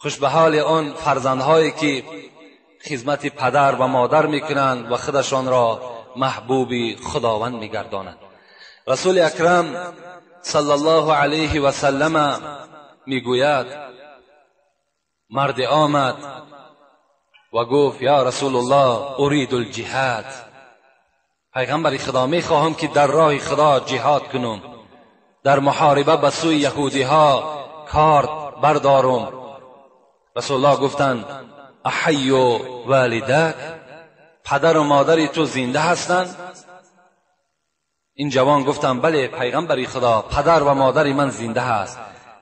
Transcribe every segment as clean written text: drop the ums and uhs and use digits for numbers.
خوش به حال آن فرزندهایی که خدمت پدر و مادر میکنند و خودشان را محبوب خداوند میگردانند. رسول اکرم صلی الله علیه و سلم میگوید مرد آمد و گفت یا رسول الله اريد الجهاد، پیغمبر خدا میخواهم که در راه خدا جهاد کنم، در محاربه به سوی یهودی ها کار بردارم. رسول الله گفتند احی والدک، پدر و مادر تو زنده هستند؟ این جوان گفتند بله پیغمبر خدا، پدر و مادر من زنده هست.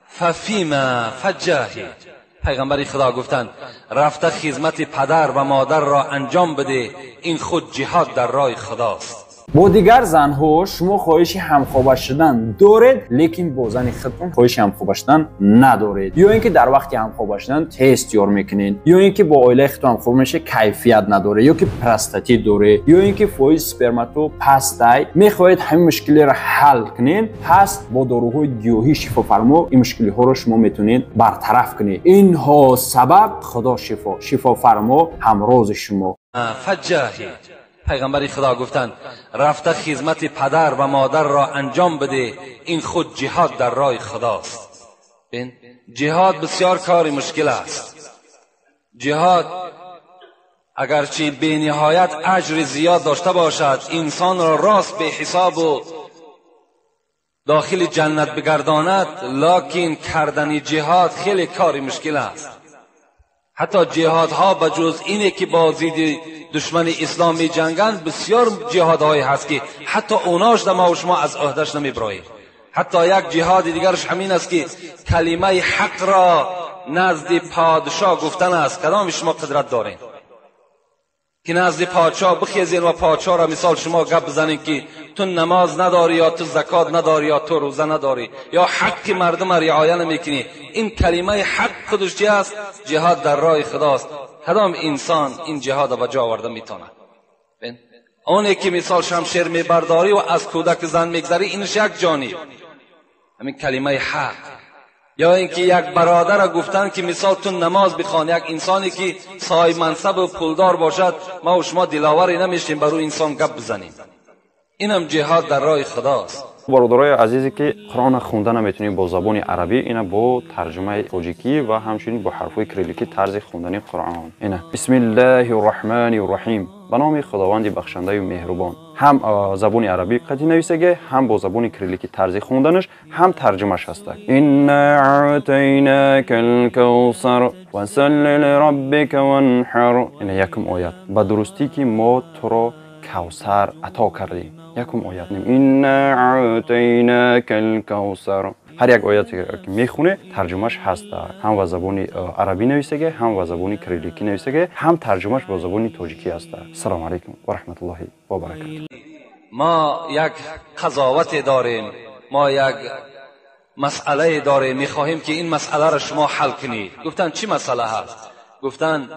ففیما فجاهد، پیغمبر خدا گفتند رفته خدمت پدر و مادر را انجام بده، این خود جهاد در راه خداست. با دیگر زنها شما خواهش همخوابه شدن دارید لیکن با زن خودتون خواهش همخوابه شدن ندارید، یا اینکه در وقتی همخوابه شدن تست یار میکنین، یا اینکه با عائله خودتون همخواب میشه کیفیت نداره، یا که پراستاتی داره، یا اینکه فایز سپرماتو پستای میخواهید همین مشکل را حل کنین، پس با داروهای گیاهی شفافرما این مشکل ها رو شما میتونید برطرف کنید. اینها سبب خدا شفا فرما همراز شما. فجاهد، پیغمبر خدا گفتند رفته خدمت پدر و مادر را انجام بده، این خود جهاد در راه خداست. جهاد بسیار کار مشکل است. جهاد اگرچه به نهایت اجر زیاد داشته باشد، انسان را راست به حساب و داخل جنت بگرداند، لکن کردن جهاد خیلی کار مشکل است. حتی جهادها بجز اینه که با ضد دشمن اسلام می جنگند، بسیار جهادهایی هست که حتی اوناش ما و شما از عهدش نمیبراییم. حتی یک جهاد دیگرش همین است که کلمه حق را نزد پادشاه گفتن است. کدام شما قدرت دارین که نزد پادشاه بخیزین و پادشاه را مثال شما گپ بزنین که تو نماز نداری، یا تو زکات نداری، یا تو روزه نداری، یا حق مردم را رعایت نمیکنی؟ این کلمه حق خودش چی است؟ جهاد در راه خداست. کدام انسان این جهاد را به جا آورده میتونه؟ اونی که مثال شمشیر میبرداری و از کودک زن میگذری، اینش یک جانب همین کلمه حق. یا اینکه یک برادر را گفتن که مثال تو نماز بخوان، یک انسانی که صاحب منصب و پولدار باشد، ما و شما دلاوری نمیشیم بر اون انسان گپ بزنیم. اینم جهاد در راه خداست. برادرای عزیزی که قرآن خونده نمیتونید با زبان عربی، اینا با ترجمه تاجیکی و همچنین با حرفای کریلیکی طرز خوندن قرآن. اینا بسم الله الرحمن الرحیم، به نام خداوند بخشنده و مهربان. هم زبان عربی قدی نویسه، هم با زبان کریلیکی طرز خوندنش، هم ترجمهش هست. انا اعطیناک الکوثر فصل لربک وانحر. اینا یکم آیت به درستی که ما تو را کوثر عطا کردیم. یکم آیت نیم انا اعطیناک الکوثر. هر یک آیتی که میخونه ترجمهش هست، هم با زبان عربی نویسه، هم با زبان کریلیکی نویسه، هم ترجمهش با زبان تاجیکی است. السلام علیکم و رحمت الله و برکاته. ما یک قضاوت داریم، ما یک مسئله داریم، میخواهیم که این مسئله را شما حل کنید. گفتن چی مسئله هست؟ گفتن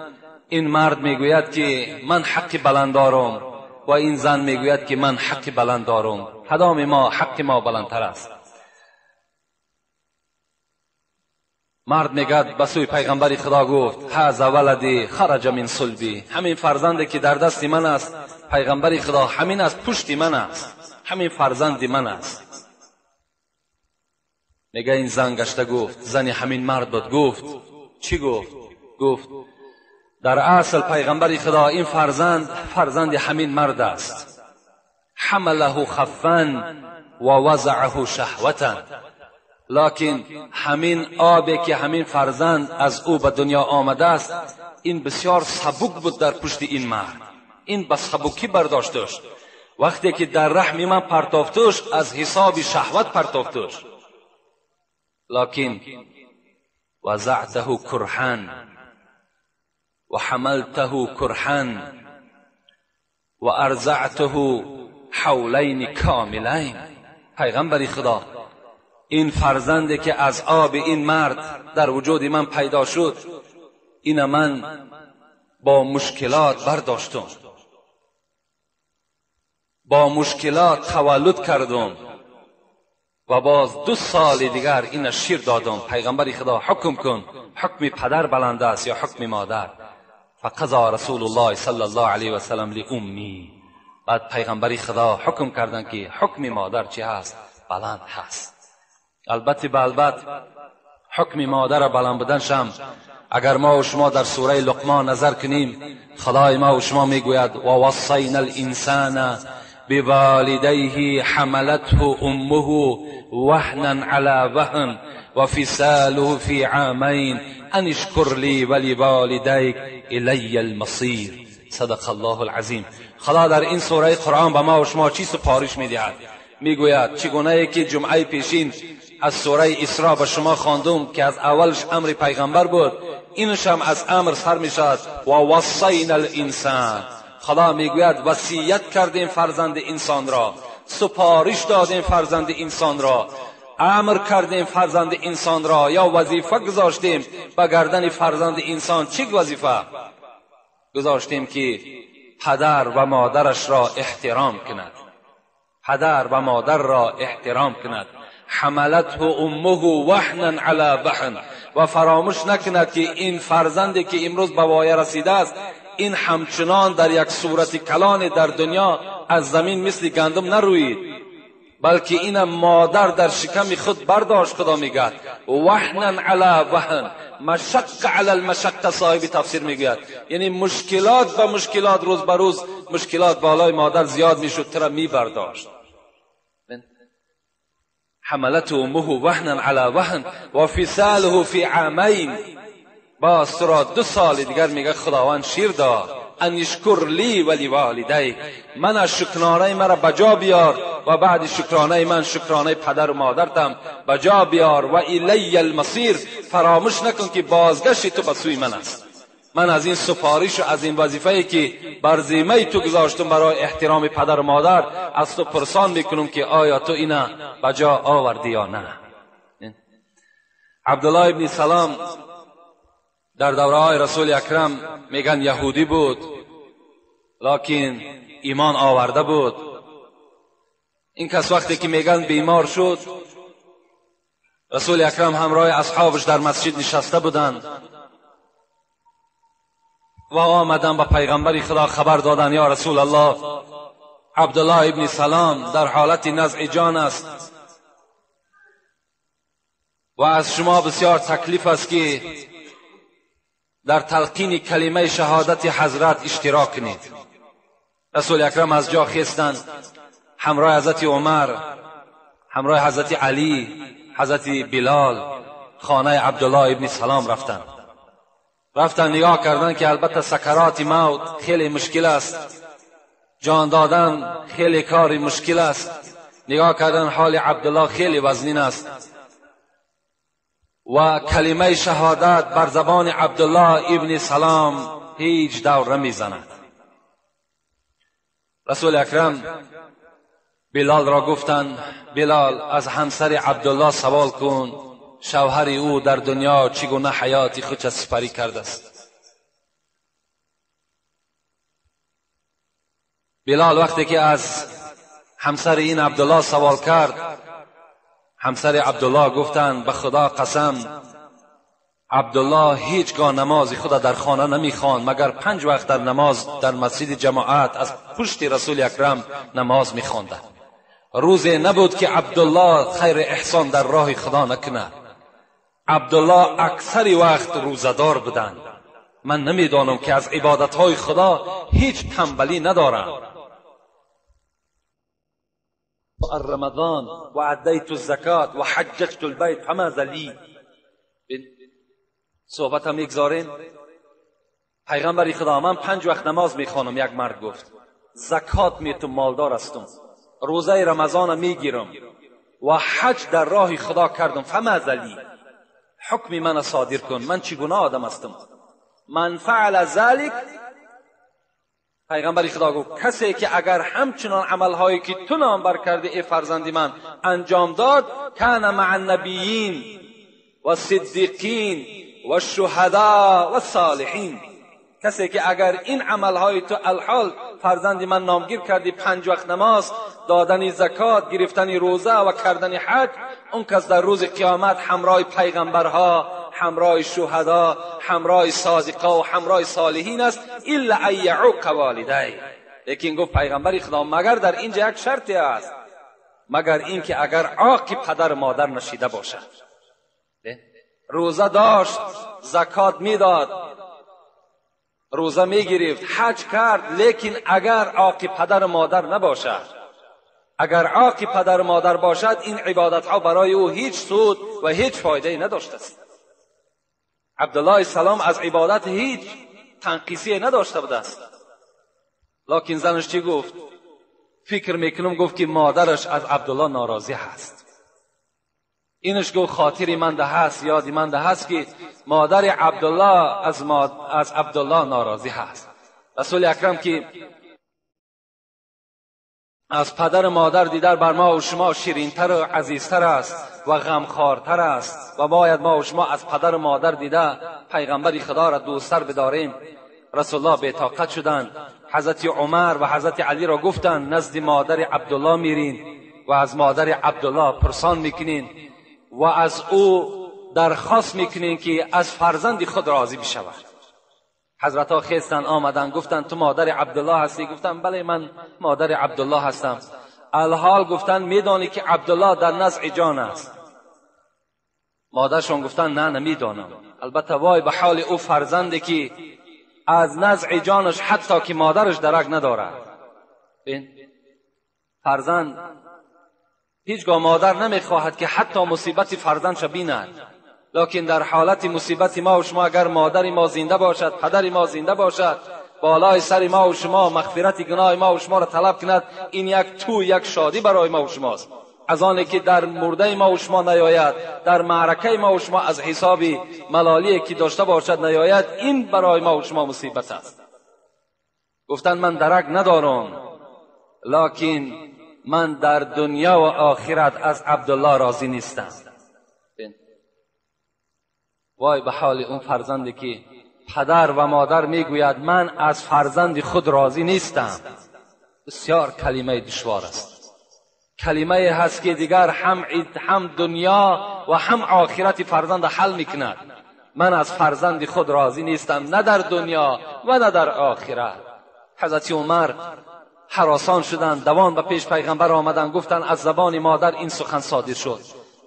این مرد میگوید که من حق بلند دارم و این زن میگوید که من حق بلند دارم، کدام ما حق ما بلندتر است؟ مرد میگد به سوی پیغمبر خدا گفت هذا ولدی خرج من صلبی، همین فرزندی که در دست من است، پیغمبر خدا همین از پشت من است، همین فرزند من است. میگه این زن گشته گفت، زن همین مرد بود. گفت چی گفت؟ گفت در اصل پیغمبر خدا این فرزند همین مرد است. حمله خفا و وضعه شهوتا، لکن همین آبی که همین فرزند از او به دنیا آمده است، این بسیار سبک بود در پشت این مرد. این به سبکی برداشتش. وقتی که در رحم من پرتافتش، از حساب شهوت پرتافتش. لکن وضعته کرها و حملته کرها و ارضعته حولین کاملین. پیغمبر خدا این فرزندی که از آب این مرد در وجود من پیدا شد، این من با مشکلات برداشتم، با مشکلات تولد کردم. و باز 2 سال دیگر این شیر دادم پیغمبر خدا حکم کن، حکم پدر بلند است یا حکم مادر؟ فقضا رسول الله صلی الله علیه و سلم لأمی، بعد پیغمبر خدا حکم کردن که حکم مادر چی هست؟ بلند هست. البته به البته حکم مادر بلند بودنشم اگر ما و شما در سوره لقمان نظر کنیم، خدای ما و شما میگوید و وصینا الانسان بوالديه حملته امه وهنا على وهن وفصاله في عامين ان اشکر لی ولوالدیک الی المصیر. صدق الله العظیم. خدا در این سوره قرآن به ما و شما چی سپارش میدهد؟ میگوید چگونه که جمعه پیشین از سوره اسراء به شما خواندم که از اولش امر پیغمبر بود، اینش هم از امر سر میشد و وصینا الانسان. خدا میگوید وصیت کردیم فرزند انسان را، سپارش دادیم فرزند انسان را، امر کردیم فرزند انسان را، یا وظیفه گذاشتیم به گردن فرزند انسان. چه وظیفه گذاشتیم؟ که پدر و مادرش را احترام کند، پدر و مادر را احترام کند. حملته امه وهنا علی وهن، و فراموش نکند که این فرزندی که امروز به وایه رسیده است، این همچنان در یک صورت کلان در دنیا از زمین مثل گندم نروید، بلکه این مادر در شکم خود برداشت. خدا میگه وهنا علی وهن، مشق علی المشق. صاحب تفسیر میگوید یعنی مشکلات و مشکلات، روز به روز مشکلات بالای مادر زیاد میشد، ترا میبرداشت. حملته امه وهنا علی وهن و فصاله فی عامین. باز تو را 2 سال دیگر میگه خداوند شیر داد، ان اشکر لی ولوالدیک، من شکرانه مرا بجا بیار و بعد شکرانه من شکرانه پدر و مادرتم بجا بیار. و الی المصیر، فراموش نکن که بازگشت تو به سوی من است. من از این سفارش و از این وظیفه‌ای که بر ذمه تو گذاشتم برای احترام پدر و مادر، از تو پرسان میکنم که آیا تو اینا بجا آوردی یا نه. عبدالله ابن سلام در دوره‌های رسول اکرم میگن یهودی بود لکن ایمان آورده بود. این کس وقتی که میگن بیمار شد، رسول اکرم همراه اصحابش در مسجد نشسته بودند و آمدن به پیغمبر خدا خبر دادن یا رسول الله، عبدالله ابن سلام در حالت نزع جان است و از شما بسیار تکلیف است که در تلقین کلمه شهادت حضرت اشتراک کنید. رسول اکرم از جا خیستند، همراه حضرت عمر، همراه حضرت علی، حضرت بلال خانه عبدالله ابن سلام رفتن نگاه کردن که البته سکرات موت خیلی مشکل است، جان دادن خیلی کار مشکل است. نگاه کردن حال عبدالله خیلی وزنین است و کلمه شهادت بر زبان عبدالله ابن سلام هیچ دور نمیزند. رسول اکرم بلال را گفتند بلال از همسر عبدالله سوال کن شوهر او در دنیا چگونه حیاتی خودش سپری کرده است. بلال وقتی که از همسر این عبدالله سوال کرد، همسر عبدالله گفتند به خدا قسم عبدالله هیچگاه نماز خود در خانه نمیخواند مگر 5 وقت در نماز در مسجد جماعت از پشت رسول اکرم نماز میخوانده. روزی نبود که عبدالله خیر احسان در راه خدا نکنه. عبدالله اکثر وقت روزدار بودند. من نمیدانم که از عبادتهای خدا هیچ تنبلی ندارند. رمضان و ادیت الزکات و حججت البیت فماذا لی. صحبت هم یکزارین. پیغمبر خدا من 5 وقت نماز میخوانم، یک مرد گفت زکات میتم، مالدار هستم، روزه رمضان میگیرم و حج در راه خدا کردم، فماذا لی، حکم من صادر کن، من چگونه آدم هستم. من فعل ذلك، پیغمبر خدا گفت کسی که اگر همچنان عملهایی که تو نام بر کرده ای فرزندی من انجام داد، کان مع النبیین و صدیقین و شهدا و صالحین، کسی که اگر این عملهای تو الحال فرزند من نامگیر کردی، 5 وقت نماز، دادن زکات، گرفتن روزه و کردن حج، اون کس در روز قیامت همراه پیغمبرها، همراه شهدا، همراه صادقا و همراه صالحین است، الا ان یعوق والدی. لیکن گفت پیغمبر خدا مگر در اینجا یک شرطی است، مگر اینکه اگر عاق پدر مادر نشیده باشد. روزه داشت، زکات میداد، روزه میگرفت، حج کرد، لیکن اگر عاق پدر مادر نباشد، اگر عاق پدر مادر باشد، این عبادت ها برای او هیچ سود و هیچ فایده نداشته است. عبدالله سلام از عبادت هیچ تنقیصی نداشته بوده است. لکن زنش چی گفت؟ فکر میکنم گفت که مادرش از عبدالله ناراضی هست. اینش گفت خاطری من ده هست، یادی من ده هست که مادر عبدالله از عبدالله ناراضی هست. رسول اکرم که از پدر مادر دیدار بر ما و شما شیرینتر و عزیزتر است و غمخوارتر است و باید ما و شما از پدر مادر دیده پیغمبر خدا را دوستتر بداریم. رسول الله بی‌طاقت شدند. حضرت عمر و حضرت علی را گفتند نزد مادر عبدالله میرین و از مادر عبدالله پرسان میکنین و از او درخواست میکنین که از فرزند خود راضی بشود. حضرت ها خیستن آمدن گفتن تو مادر عبدالله هستی؟ گفتن بله من مادر عبدالله هستم. الحال گفتن میدانی که عبدالله در نزع جان است؟ مادرشون گفتن نه نمیدانم. البته وای به حال او فرزندی که از نزع جانش حتی که مادرش درک ندارد. این فرزند هیچگاه مادر نمیخواهد که حتی مصیبت فرزندش بیند، لکن در حالت مصیبت ما و شما اگر مادر ما زنده باشد، پدر ما زنده باشد، بالای سر ما و شما مغفرت گناه ما و شما را طلب کند، این یک شادی برای ما و شماست. از آنه که در مرده ما و شما نیاید، در معرکه ما و شما از حساب ملالی که داشته باشد نیاید، این برای ما و شما مصیبت است. گفتند من درک ندارم، لکن من در دنیا و آخرت از عبدالله راضی نیستم. وای به حال اون فرزندی که پدر و مادر میگوید من از فرزند خود راضی نیستم. بسیار کلمه دشوار است، کلمه هست که دیگر هم دنیا و هم آخرت فرزند حل میکند. من از فرزند خود راضی نیستم، نه در دنیا و نه در آخرت. حضرت عمر هراسان شدند، دوان به پیش پیغمبر آمدند، گفتند از زبان مادر این سخن صادر شد.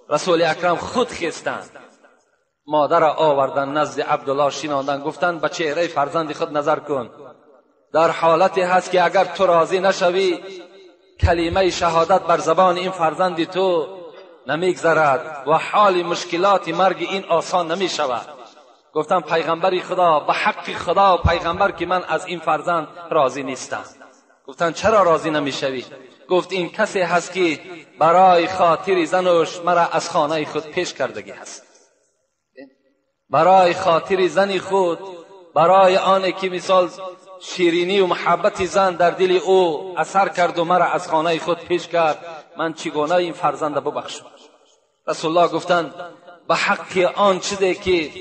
رسول اکرم خود خستند، مادر آوردن نزد عبدالله شیناندن، گفتند به چهره فرزند خود نظر کن، در حالتی هست که اگر تو راضی نشوی کلمه شهادت بر زبان این فرزند تو نمیگذرد و حال مشکلات مرگ این آسان نمی شود. گفتم پیغمبر خدا، به حق خدا و پیغمبر که من از این فرزند راضی نیستم. گفتن چرا راضی نمیشوی؟ گفت این کسی هست که برای خاطر زنش مرا از خانه خود پیش کردگی هست، برای خاطر زنی خود، برای آنه که مثال شیرینی و محبت زن در دل او اثر کرد و مرا از خانه خود پیش کرد، من چگونه این فرزند ببخشم؟ رسول الله گفتند به حق آن چیزی که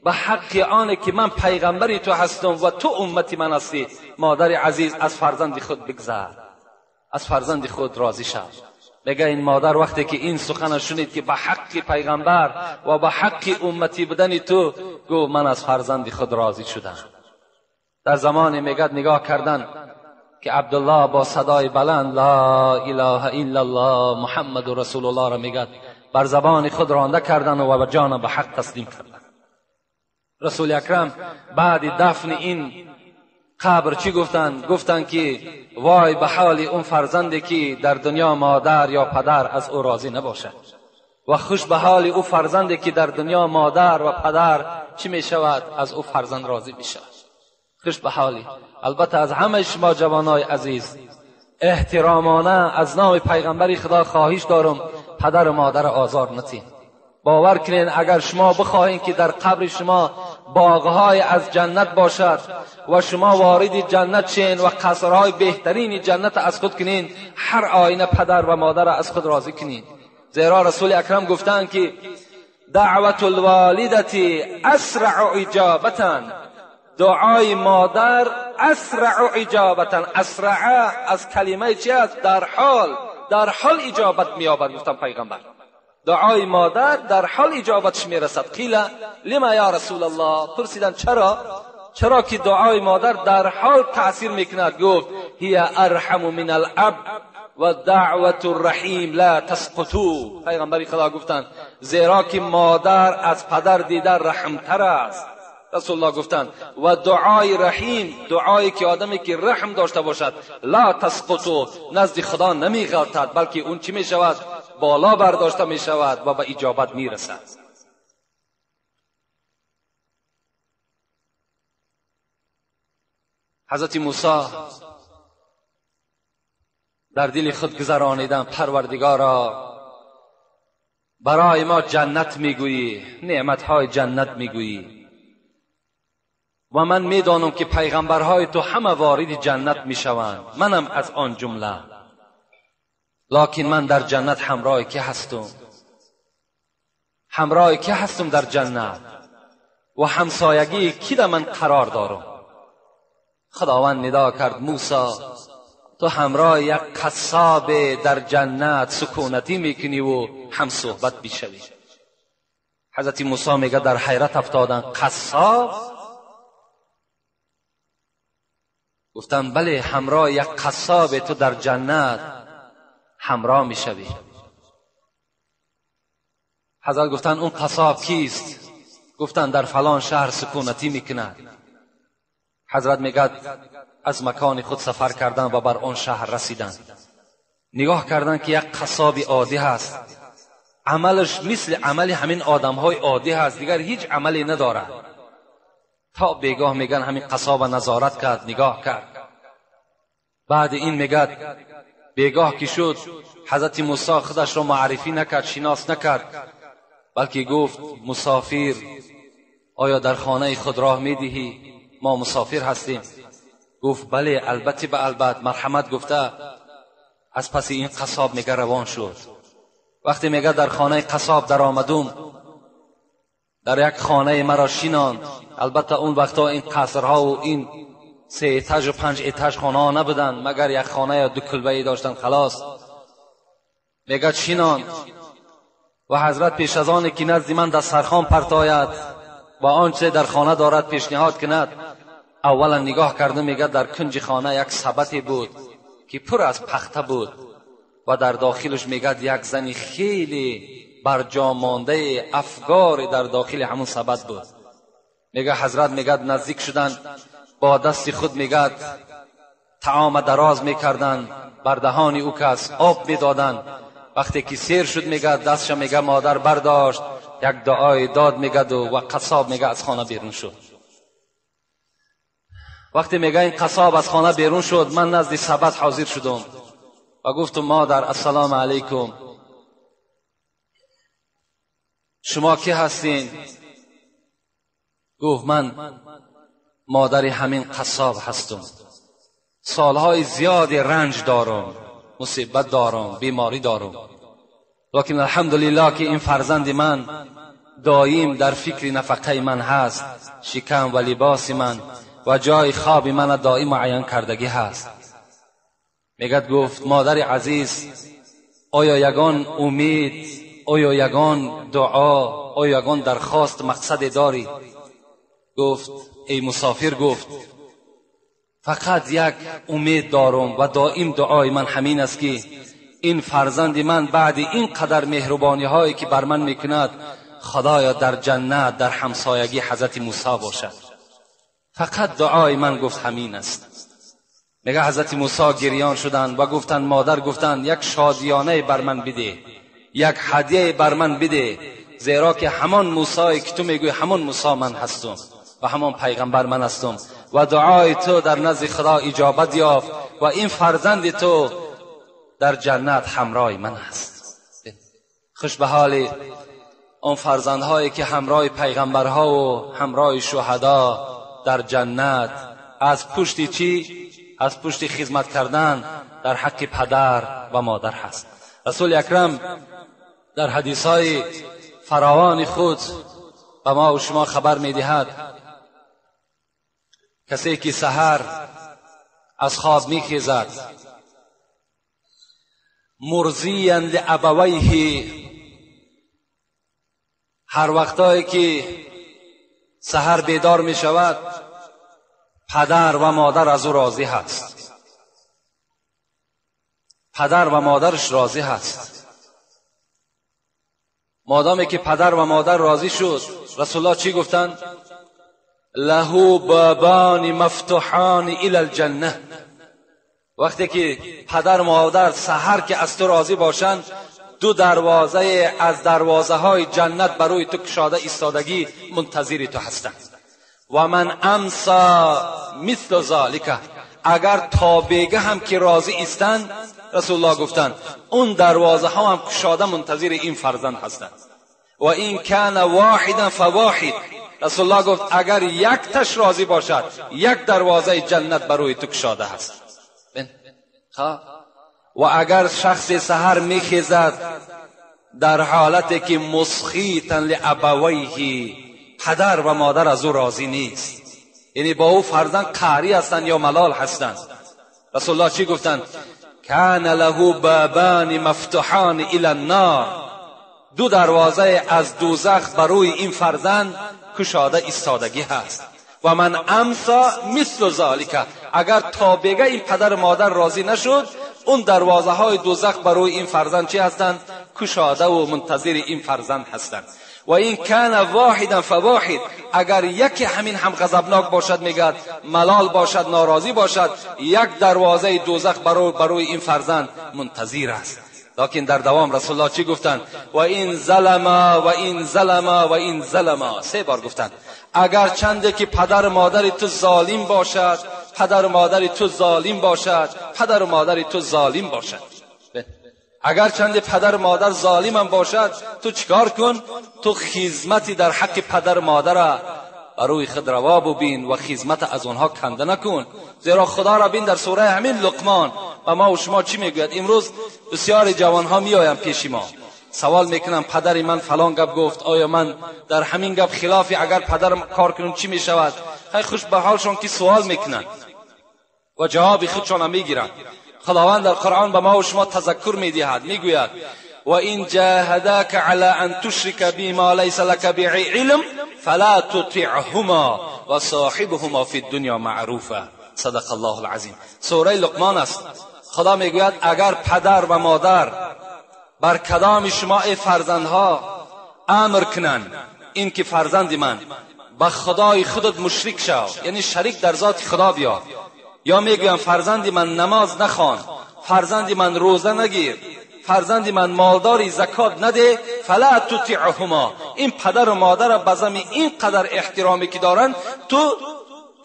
به حق آنه که من پیغمبری تو هستم و تو امتی من هستی، مادر عزیز از فرزند خود بگذر، از فرزند خود راضی شو. میگه این مادر وقتی که این سخن شنید که به حق پیغمبر و به حق امتی بودن تو، گو من از فرزند خود راضی شدم. در زمان میگه نگاه کردن که عبدالله با صدای بلند لا اله الا الله محمد رسول الله را میگه بر زبان خود رانده کردن و به جان به حق تسلیم کردن. رسول اکرم بعد دفن این قبر چی گفتن؟ گفتن که وای به حال اون فرزندی که در دنیا مادر یا پدر از او راضی نباشد و خوش به حال او فرزندی که در دنیا مادر و پدر چی می شود؟ از او فرزند راضی می شود. خوش به حالی. البته از همه شما جوانای عزیز احترامانه از نام پیغمبر خدا خواهش دارم پدر و مادر آزار نتین. باور کنین اگر شما بخواهید که در قبر شما باغهای از جنت باشد و شما وارد جنت شین و قصرهای بهترین جنت از خود کنین، هر آینه پدر و مادر از خود راضی کنین. زیرا رسول اکرم گفتند که دعوت الوالدتی اسرع اجابتن، دعای مادر اسرع اجابتا. اسرع از کلمه چی است؟ در حال اجابت می‌یابد. گفتم پیغمبر دعای مادر در حال اجابتش میرسد. قیل لما یا رسول الله، پرسیدن چرا که دعای مادر در حال تأثیر میکند؟ گفت هی ارحم من الاب و دعوت الرحیم لا تسقطو. پیغمبر خدا گفتند زیرا که مادر از پدر دیده رحمتر است. رسول الله گفتند و دعای رحیم، دعایی که آدمی که رحم داشته باشد، لا تسقطو، نزد خدا نمیغلطد، بلکه اون چی میشود؟ بالا برداشته میشود و به اجابت میرسد. حضرت موسی در دل خود گذرانیدن پروردگارا برای ما جنت میگویی، نعمتهای جنت میگویی و من میدانم که پیغمبرهای تو همه وارد جنت میشوند، منم از آن جمله، لکن من در جنت همراه کی هستم؟ همراه کی هستم در جنت و همسایگی کی در من قرار دارم؟ خداوند ندا کرد موسی تو همراه یک قصاب در جنت سکونتی میکنی و هم صحبت میشوی. حضرت موسی میگه در حیرت افتادن قصاب؟ گفتن بله همراه یک قصاب تو در جنت همراه میشوی. حضرت گفتن اون قصاب کیست؟ گفتن در فلان شهر سکونتی میکند. حضرت میگه از مکان خود سفر کردن و بر آن شهر رسیدن، نگاه کردن که یک قصاب عادی هست، عملش مثل عمل همین آدمهای عادی هست، دیگر هیچ عملی نداره. تا بیگاه میگن همین قصاب نظارت کرد، نگاه کرد. بعد این میگه بیگاه که شد حضرت موسی خودش را معرفی نکرد، شناس نکرد، بلکه گفت مسافر آیا در خانه خود راه میدهی؟ ما مسافر هستیم. گفت بله البته به البته، مرحمت گفته. از پس این قصاب میگه روان شد. وقتی میگه در خانه قصاب در آمدم، در یک خانه مرا شیناند. البته اون وقتا این قصرها و این 3 ایتاژ و 5 ایتاژ خانه ها نبودن، مگر یک خانه یا 2 کلبه‌ای داشتن خلاص. میگه شیناند و حضرت پیش از آن که نزد من دسترخوان پرتاید و آنچه در خانه دارد پیشنهاد کند، اولا نگاه کرده میگه در کنج خانه یک سبدی بود که پر از پخته بود و در داخلش میگه یک زنی خیلی برجا مانده افگار در داخل همون سبد بود. میگه حضرت میگه نزدیک شدن، با دست خود میگه طعام دراز میکردن، بر دهان او کس آب میدادن. وقتی که سیر شد میگه دستش میگه مادر برداشت، یک دعای داد میگه و قصاب میگه از خانه بیرون شد. وقتی میگه این قصاب از خانه بیرون شد، من نزد سبد حاضر شدم و گفتم مادر السلام علیکم، شما کی هستین؟ گفت من مادر همین قصاب هستم، سالهای زیادی رنج دارم، مصیبت دارم، بیماری دارم، لیکن الحمدلله که این فرزند من دایم در فکر نفقه من هست، شکم و لباس من و جای خواب من دائم عیان کردگی هست. میگد گفت مادر عزیز آیا یگان امید، آیا یگان دعا، آیا یگان درخواست مقصد داری؟ گفت ای مسافر، گفت فقط یک امید دارم و دائم دعای من همین است که این فرزند من بعد این قدر مهربانی هایی که بر من میکند، خدایا در جنت در همسایگی حضرت موسی باشد. فقط دعای من گفت همین است. میگه حضرت موسی گریان شدند و گفتند مادر، گفتند یک شادیانه بر من بده، یک هدیه بر من بده، زیرا که همان موسی که تو میگوی همان موسی من هستم و همان پیغمبر من هستم و دعای تو در نزد خدا اجابت یافت و این فرزند تو در جنت همراه من است. خوش به حال آن فرزندهایی که همراه پیغمبرها و همراه شهدا در جنت از پشت چی؟ از پشت خدمت کردن در حق پدر و مادر هست. رسول اکرم در حدیثهای فراوان خود به ما و شما خبر میدهد کسی که سحر از خواب میخیزد مرضیا لابویه، هر وقتایی که سحر بیدار می شود پدر و مادر از او راضی هست، پدر و مادرش راضی هست. مادامی که پدر و مادر راضی شد، رسول الله چی گفتند؟ له بابان مفتوحان الی الجنه. وقتی که پدر و مادر سحر که از تو راضی باشند، دو دروازه از دروازه های جنت برای تو کشاده ایستادگی منتظر تو هستند. و من امسا مثل ذالک، اگر تا بیگه هم که راضی ایستند، رسول الله گفتند اون دروازه ها هم کشاده منتظر این فرزند هستند. و این کان واحدا فواحد، رسول الله گفت اگر یک تش راضی باشد یک دروازه جنت برای تو کشاده هست. و اگر شخص سحر میخیزد در حالتی که مسخیطا لابویه، پدر و مادر از او راضی نیست، یعنی با او فرزند قهری هستند یا ملال هستند، رسول الله چی گفتند؟ کان له بابان مفتوحان الی النار، دو دروازه از دوزخ برای این فرزند کشاده ایستادگی هست. و من امسا مثل ذالک، اگر تا بگه این پدر مادر راضی نشد، اون دروازه های دوزخ برای این فرزند چی هستند؟ کشاده و منتظر این فرزند هستند. و این کان واحدا فواحد، اگر یکی همین هم غضبناک باشد، میگد ملال باشد، ناراضی باشد، یک دروازه دوزخ برای این فرزند منتظر است. لکن در دوام رسول الله چی گفتند؟ و این ظلما و این ظلما و این ظلما، 3 بار گفتند اگر چنده که پدر و مادر تو ظالم باشد، پدر و مادر تو ظالم باشد، پدر و مادر تو ظالم باشد، اگر چند پدر و مادر ظالم هم باشد، تو چیکار کن؟ تو خدمتی در حق پدر و مادر برای خود روا ببین و خدمت از آنها کنده نکن. زیرا خدا را بین در سوره همین لقمان و ما و شما چی میگوید؟ امروز بسیار جوانها میآیند پیش ما، سوال میکنم پدر من فلان گپ گفت، آیا من در همین گپ خلافی اگر پدرم کار کنم چی میشود؟ خیلی خوش به حالشون که سوال میکنن و جواب خودشون هم میگیرن. خداوند در قرآن به ما و شما تذکر میدهد، میگوید و این جاهداک علی ان تشرک بی ما لیس لک به علم فلا تطعهما و صاحبهما فی الدنیا معروفا. صدق الله العظیم. سوره لقمان است. خدا میگوید اگر پدر و مادر بر کدام شما ای فرزندها امر کنند این که فرزند من به خدای خودت مشرک شو، یعنی شریک در ذات خدا بیا، یا میگویم فرزند من نماز نخوان، فرزند من روزه نگیر، فرزند من مالداری زکات نده، فلا تطعهما، این پدر و مادر بزم این قدر احترامی که دارن تو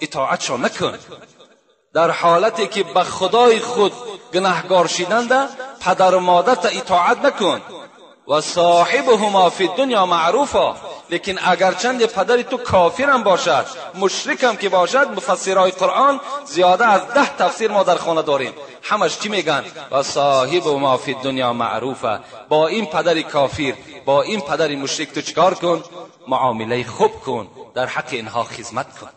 اطاعتشون نکن. در حالتی که به خدای خود گناهگار شدند پدر و مادر تا اطاعت نکن. و صاحبهما فی الدنیا معروفا، لیکن اگرچند پدر تو کافر هم باشد، مشرک هم که باشد، مفسرای قرآن زیاده از 10 تفسیر ما در خانه داریم، همش چی میگن؟ و صاحبهما فی الدنیا معروفا، با این پدر کافر، با این پدر مشرک تو چیکار کن؟ معامله خوب کن، در حق اینها خدمت کن.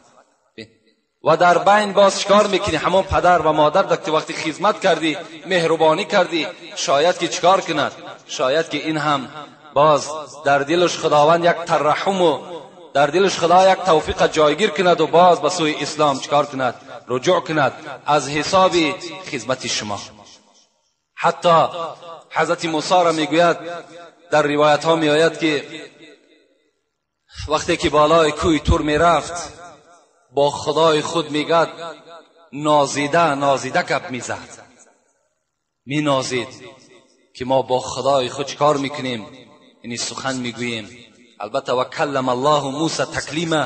و در بین باز چیکار میکنی؟ همون پدر و مادر وقتی خدمت کردی، مهربانی کردی، شاید که چیکار کند؟ شاید که این هم باز در دلش خداوند یک ترحم و در دلش خدا یک توفیق جایگیر کند و باز به سوی اسلام چیکار کند؟ رجوع کند از حساب خدمت شما. حتی حضرت موسی را میگوید در روایت ها میآید که وقتی که بالای کوه تور میرفت با خدای خود میگد نازیده گپ میزد، می نازید که ما با خدای خود چیکار میکنیم؟ یعنی سخن میگوییم. البته و کلم الله موسی تکلیما،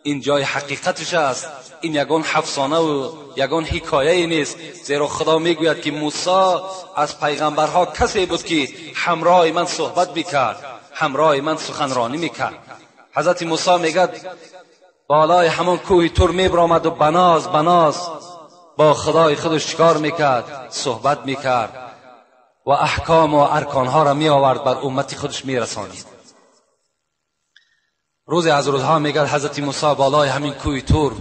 این جای حقیقتش است، این یگان افسانه و یگان حکایه نیست، زیرا خدا میگوید که موسی از پیغمبرها کسی بود که همراه من صحبت میکرد، همراه من سخنرانی میکرد. حضرت موسی میگد بالای همون کوه تور میبرامد و بناز با خدای خودش چیکار میکرد؟ صحبت میکرد و احکام و ارکانها را می آورد بر امتی خودش می رسانید. روز از روزها میگه حضرت موسی بالای همین کوه تور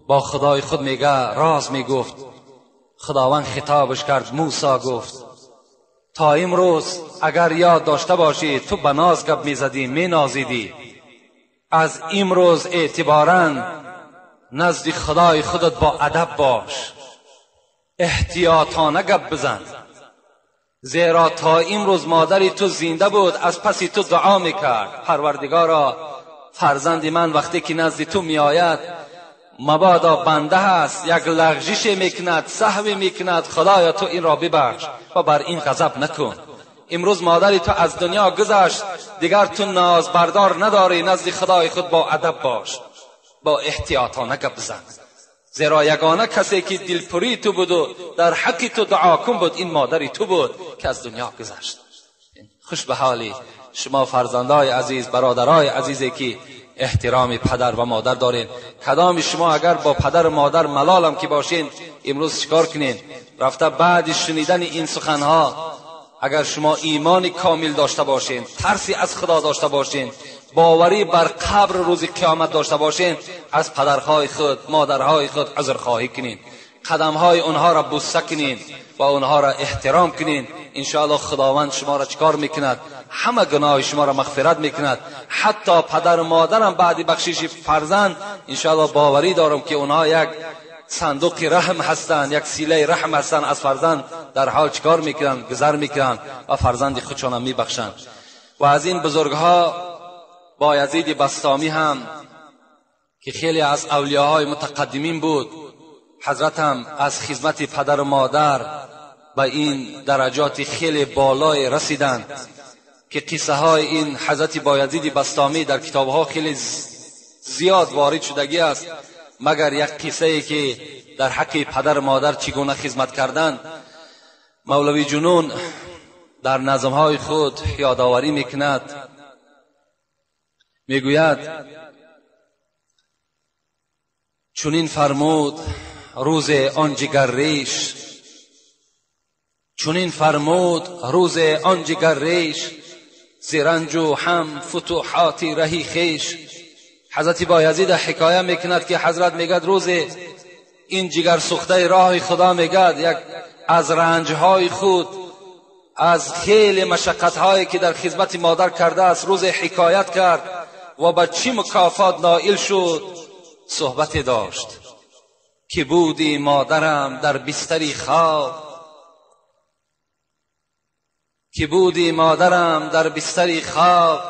با خدای خود میگه، راز میگفت. خداوند خطابش کرد، موسی گفت تا امروز اگر یاد داشته باشی تو به ناز گپ میزدی، مینازیدی. از امروز اعتباراً نزد خدای خودت با ادب باش، احتیاطانه گپ بزن، زیرا تا امروز مادری تو زنده بود، از پس تو دعا میکرد پروردگارا فرزند من وقتی که نزد تو میآید مبادا بنده هست، یک لغزش میکند، سهو میکند، خدایا تو این را ببخش و بر این غضب نکن. امروز مادری تو از دنیا گذشت، دیگر تو ناز بردار نداری، نزد خدای خود با ادب باش، با احتیاطانه گپ بزن، زیرا یگانه کسی که دلپری تو بود و در حق تو دعا کن بود این مادری تو بود که از دنیا گذشت. خوش به حالی شما فرزندای عزیز، برادرای عزیزی که احترام پدر و مادر دارین. کدام شما اگر با پدر و مادر ملالم که باشین امروز چیکار کنین؟ رفته بعد شنیدن این سخنها اگر شما ایمان کامل داشته باشین، ترسی از خدا داشته باشین، باوری بر قبر روز قیامت داشته باشین، از پدرهای خود مادرهای خود عذرخواهی کنین، قدمهای اونها را بوسه کنین و اونها را احترام کنین. انشاءالله خداوند شما را چکار میکند؟ همه گناه شما را مغفرت میکند. حتی پدر و مادرم بعد بخشش فرزند انشاءالله باوری دارم که اونها یک صندوق رحم هستند، یک سیله رحم هستند، از فرزند در حال چکار میکنن؟ گذر میکنن و فرزند خودشان میبخشند. و از این بزرگها بایزید بسطامی هم که خیلی از اولیاهای متقدمین بود، حضرت هم از خدمت پدر و مادر به این درجات خیلی بالای رسیدند که قصه های این حضرت بایزید بسطامی در کتابها خیلی زیاد وارد شدگی است، مگر یک قصه ای که در حق پدر و مادر چگونه خدمت کردند. مولوی جنون در نظمهای خود یادآوری میکند، میگوید چنین فرمود روز آن جگر ریش، چنین فرمود روز آن جگر ریش، زرنج و هم فتوحاتی رهی خیش. حضرت بایزید حکایه میکند که حضرت میگد روز این جگر سوخته راه خدا میگد یک از رنجهای خود، از خیلی مشقتهایی که در خدمت مادر کرده است روز حکایت کرد و به چی مکافات نائل شد. صحبت داشت که بودی مادرم در بستری خواب، که بودی مادرم در بستری خواب،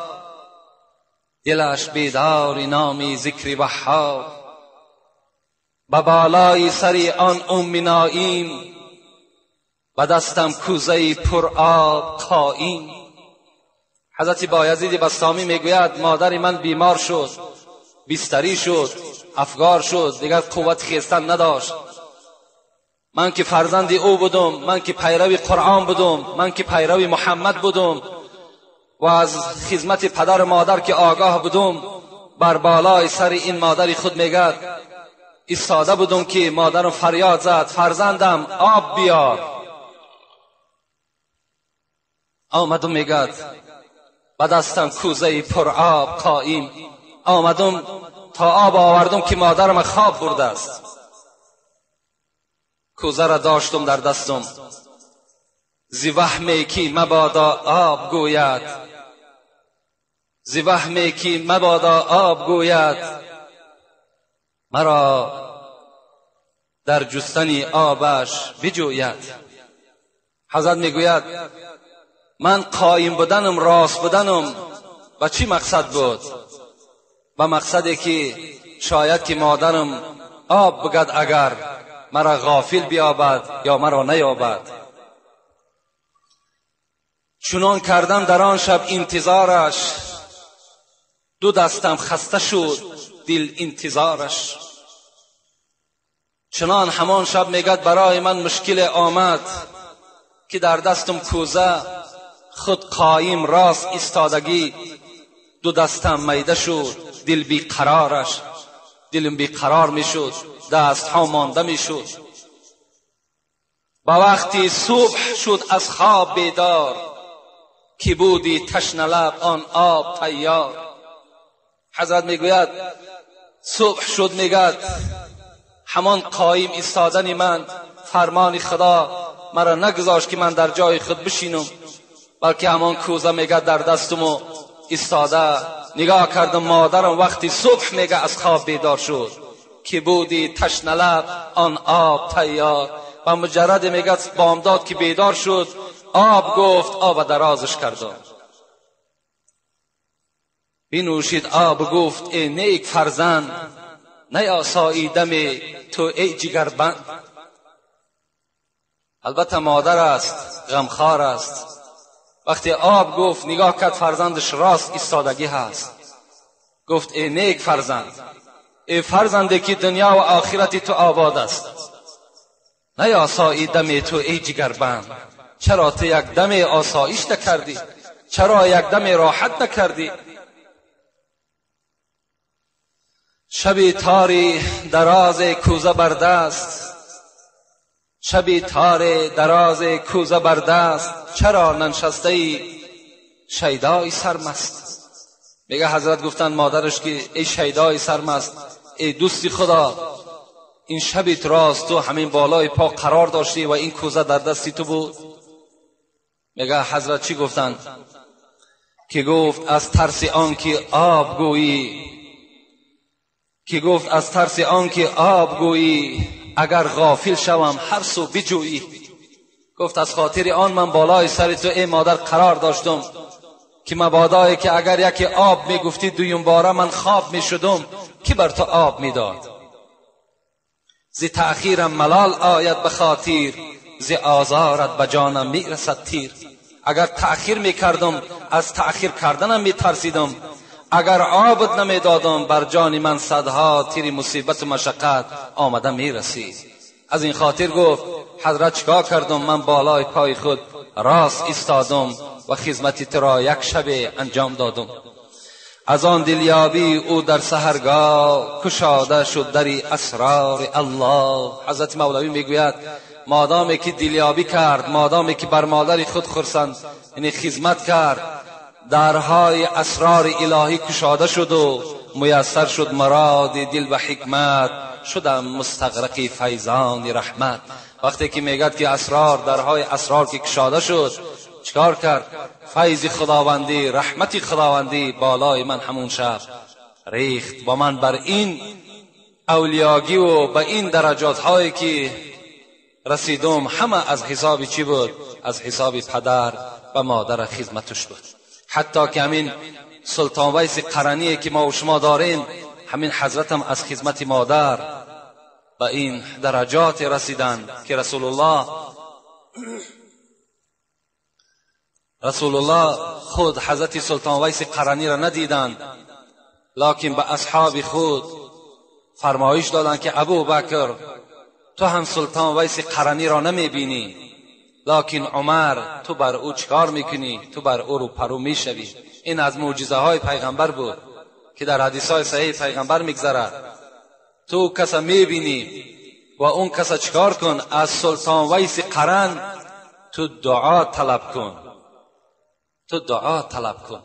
دلش بیدار نامی ذکر وهاب، به بالای سری آن ام نائیم، به دستم کوزه پر آب قائم. حضرت بایزید بسطامی میگوید مادر من بیمار شد، بستری شد، افگار شد، دیگر قوت خیستن نداشت. من که فرزند او بودم، من که پیرو قرآن بودم، من که پیرو محمد بودم و از خدمت پدر و مادر که آگاه بودم، بر بالای سر این مادر خود میگد ایستاده بودم که مادرم فریاد زد فرزندم آب بیار. آمدم میگد به دستم کوزه پر آب قائم، آمدم تا آب آوردم که مادرم خواب برده است. کوزه را داشتم در دستم، زی وهمی که مبادا آب گوید، زی وهمی که مبادا آب گوید، مرا در جستن آبش بجوید. حضرت میگوید من قایم بودنم، راست بودنم و چی مقصد بود؟ و مقصدی که شاید که مادرم آب بگد اگر مرا غافل بیابد یا مرا نیابد. چنان کردم در آن شب انتظارش، دو دستم خسته شد دل انتظارش. چنان همان شب میگد برای من مشکل آمد که در دستم کوزه خود قایم راست ایستادگی، دو دستم میده شد دل بی قرارش، دلم بی قرار می شد، دست ها مانده می شد. با وقتی صبح شد از خواب بیدار، که بودی تشنه لب آن آب تیار. حضرت میگوید صبح شد، میگد همان قایم ایستادن من، فرمان خدا مرا نگذاشت که من در جای خود بشینم، بلکه همان کوزه میگه در دستم و ایستاده. نگاه کردم مادرم وقتی صبح میگه از خواب بیدار شد که بودی تشنه لب آن آب تیار. و مجرد میگه بامداد که بیدار شد آب گفت، آب درازش کردم بینوشید آب گفت ای نیک فرزند، نیاسایی دم تو ای جگربند. البته مادر است، غمخوار است. وقتی آب گفت نگاه کرد فرزندش راست ایستادگی هست. گفت ای نیک فرزند، ای فرزندی که دنیا و آخرت تو آباد است، نیاسایی دم تو ای جگربند. چرا تو یک دم آسایش نکردی؟ چرا یک دم راحت نکردی؟ شبی تاری دراز کوزه برده است، شبی تار دراز کوزه برده است، چرا ننشسته ای شیدای سرمست؟ میگه حضرت گفتند مادرش که ای شیدای سرمست، ای دوستی خدا، این شبیت راست تو همین بالای پا قرار داشتی و این کوزه در دستی تو بود؟ میگه حضرت چی گفتند؟ که گفت از ترس آن که آب گویی، که گفت از ترس آن که آب گویی، اگر غافل شوم هر سو بجویی. گفت از خاطر آن من بالای سر تو ای مادر قرار داشتم که مبادایی که اگر یکی آب میگفتی دویم باره من خواب میشدم که بر تو آب میداد. زی تأخیرم ملال آید بخاطر، زی آزارت بجانم میرسد تیر. اگر تأخیر میکردم از تأخیر کردنم میترسیدم، اگر آبت نمیدادم بر جان من صدها تیر مصیبت و مشقت آمده میرسید. از این خاطر گفت حضرت چیکار کردم؟ من بالای پای خود راست ایستادم و خدمت تو را یک شب انجام دادم. از آن دلیابی او در سحرگاه کشاده شد دری اسرار الله. حضرت مولوی میگوید مادامی که دلیابی کرد، مادامی که بر مادر خود خرسند یعنی خدمت کرد، درهای اسرار الهی کشاده شد و میسر شد مراد دل و حکمت، شدم مستغرقی فیضان رحمت. وقتی که میگد که اسرار، درهای اسرار که کشاده شد، چکار کرد؟ فیض خداوندی، رحمت خداوندی بالای من همون شب ریخت و من بر این اولیاگی و به این درجات هایی که رسیدم همه از حساب چی بود؟ از حساب پدر و مادر خدمتش بود. حتی که همین سلطان ویس قرنی که ما و شما داریم، همین حضرت هم از خدمت مادر به این درجات رسیدن که رسول الله خود حضرت سلطان ویس قرنی را ندیدند، لکن به اصحاب خود فرمایش دادند که ابو بکر تو هم سلطان ویس قرنی را نمیبینی، لکن عمر تو بر او چکار میکنی؟ تو بر او رو پرو میشوی. این از معجزه های پیغمبر بود که در حدیث های صحیح پیغمبر میگذرد. تو کسا میبینی و اون کسا چکار کن؟ از سلطان ویس قرن تو دعا طلب کن، تو دعا طلب کن.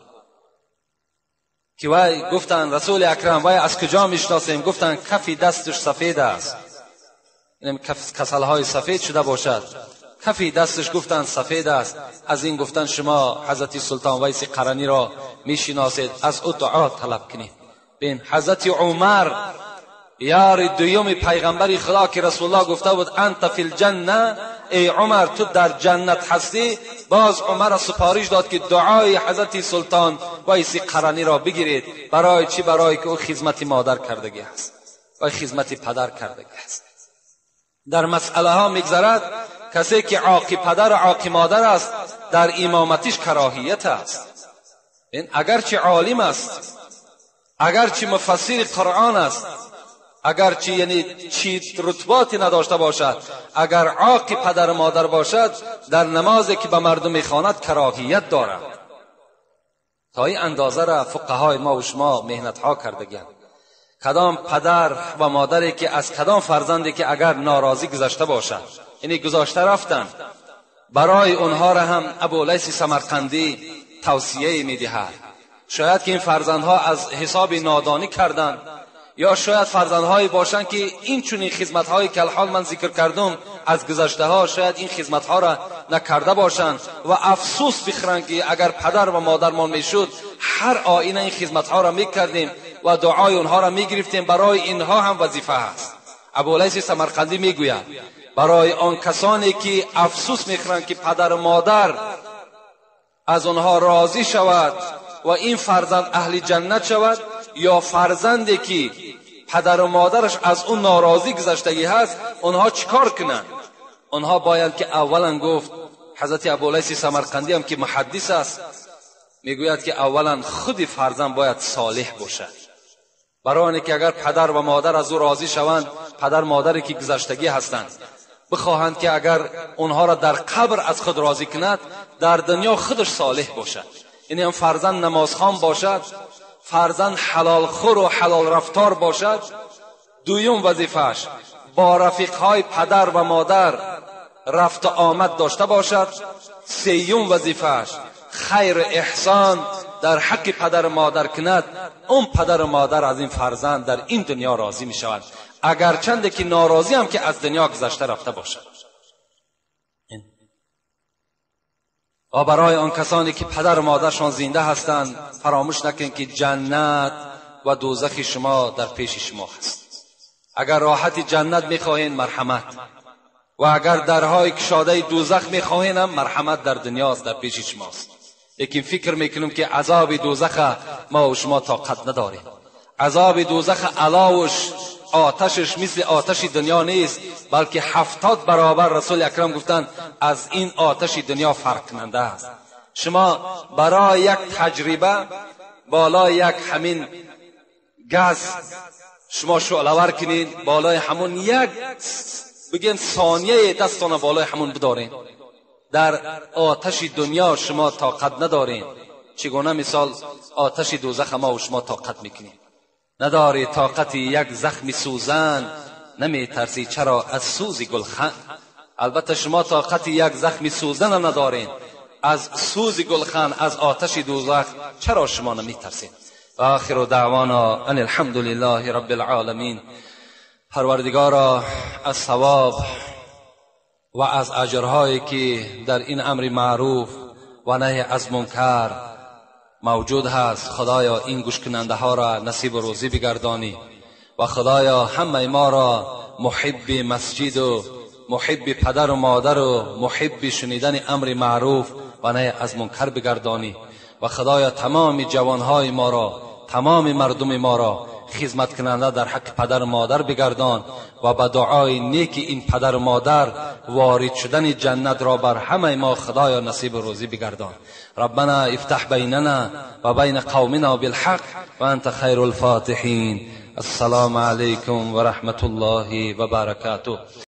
که وای گفتن رسول اکرم وای از کجا میشناسیم؟ گفتن کفی دستش سفید است، یعنی کسلهای سفید شده باشد، کفی دستش گفتن سفید است. از این گفتن شما حضرت سلطان ویس قرنی را میشناسید، از او دعا طلب کنید. بین حضرت عمر یار دوم پیغمبر خدا که رسول الله گفته بود انت فی الجنه، ای عمر تو در جنت هستی، باز عمر را سپارش داد که دعای حضرت سلطان ویس قرنی را بگیرید. برای چی؟ برای که او خدمت مادر کردگی است و خدمت پدر کردگی است. در مسئله ها میگذرد کسی که عاقی پدر و عاقی مادر است در امامتش کراهیت است. این اگرچه عالم است، اگرچه مفسر قرآن است، اگرچه یعنی چی رتباتی نداشته باشد، اگر عاقی پدر و مادر باشد در نمازی که به مردم میخواند کراهیت دارد. تا این اندازه را فقهای ما و شما مهنت ها کردگیند. کدام پدر و مادری که از کدام فرزندی که اگر ناراضی گذشته باشد، یعنی گذاشته رفتن، برای اونها را هم ابولیث سمرقندی توصیه میدهد. شاید که این فرزندها از حساب نادانی کردند، یا شاید فرزندهایی باشند که این چنین خدمت‌هایی که الان من ذکر کردم از گذشته ها شاید این خدمت‌ها را نکرده باشند و افسوس بخورند که اگر پدر و مادرمان میشد هر آینه این خدمت‌ها را میکردیم و دعای اونها را میگرفتیم. برای اینها هم وظیفه است. ابولیث سمرقندی میگوید برای آن کسانی که افسوس میخورند که پدر و مادر از آنها راضی شود و این فرزند اهل جنت شود، یا فرزندی که پدر و مادرش از اون ناراضی گذشتگی هست، اونها چیکار کنند؟ اونها باید که اولا گفت حضرت ابولیث سمرقندی هم که محدث است میگوید که اولا خود فرزند باید صالح باشد، برای اینکه اگر پدر و مادر از او راضی شوند، پدر مادری که گذشتگی هستند بخواهند که اگر اونها را در قبر از خود راضی کند، در دنیا خودش صالح باشد. یعنی هم فرزند نمازخوان باشد، فرزند حلال خور و حلال رفتار باشد. دویم وظیفه‌اش با رفیقهای پدر و مادر رفت و آمد داشته باشد. سیوم وظیفه‌اش خیر احسان در حق پدر و مادر کند. اون پدر و مادر از این فرزند در این دنیا راضی می شود، اگرچند که ناراضی هم که از دنیا گذشته رفته باشد. و برای آن کسانی که پدر و مادرشان زنده هستند فراموش نکنید که جنت و دوزخ شما در پیش شما هست. اگر راحت جنت میخواهید مرحمت، و اگر درهای کشاده دوزخ میخواهید هم مرحمت در دنیاست، در پیش شماست. لیکن فکر میکنم که عذاب دوزخ ما و شما طاقت نداریم. عذاب دوزخ علاوش آتشش مثل آتش دنیا نیست، بلکه 70 برابر رسول اکرم گفتند از این آتش دنیا فرق کننده است. شما برای یک تجربه بالای یک همین گاز شما شعله‌ور کنید، بالای همون یک بگیم ثانیه دستان بالای همون بدارین. در آتش دنیا شما طاقت ندارین، چگونه مثال آتش دوزخ ما و شما طاقت میکنید؟ نداری طاقت یک زخم سوزن، نمی ترسی چرا از سوز گلخن؟ البته شما طاقت یک زخم سوزن ندارین، از سوز گلخن، از آتش دوزخ چرا شما نمی ترسید؟ و آخر دعوانا ان الحمد لله رب العالمین. پروردگارا از ثواب و از اجرهایی که در این امر معروف و نهی از منکر موجود هست، خدایا این گوش کننده ها را نصیب روزی بگردانی و خدایا همه ما را محب مسجد و محب پدر و مادر و محب شنیدن امر معروف و نهی از منکر بگردانی و خدایا تمام جوانهای ما را، تمام مردم ما را خدمت کننده در حق پدر و مادر بگردان و با دعای نیک این پدر و مادر وارد شدن جنت را بر همه ما خدایا نصیب روزی بگردان. ربنا افتح بیننا و بین قومنا بالحق و انت خیر الفاتحین. السلام علیکم و رحمت الله و برکاته.